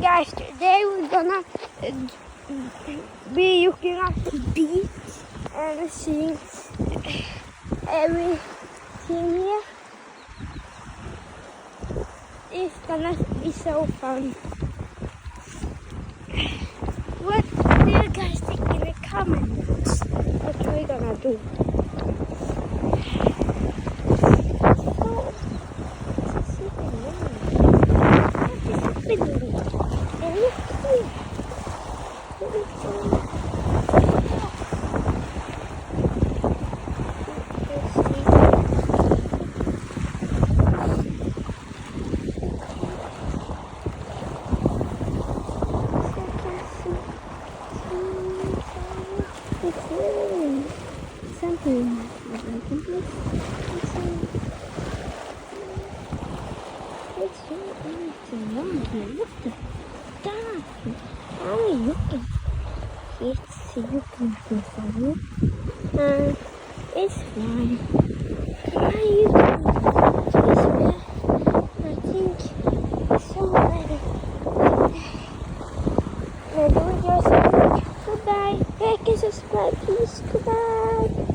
guys, today we're gonna be looking at the beach and seeing everything here. It's gonna be so fun. What do you guys think in the comments? What are we gonna do? Something like this. It's anything wrong here. Look at that. How are you looking? It's looking for you. And it's fine. How are you doing? I think somebody. Do it yourself. Goodbye. Like and subscribe, please. Goodbye.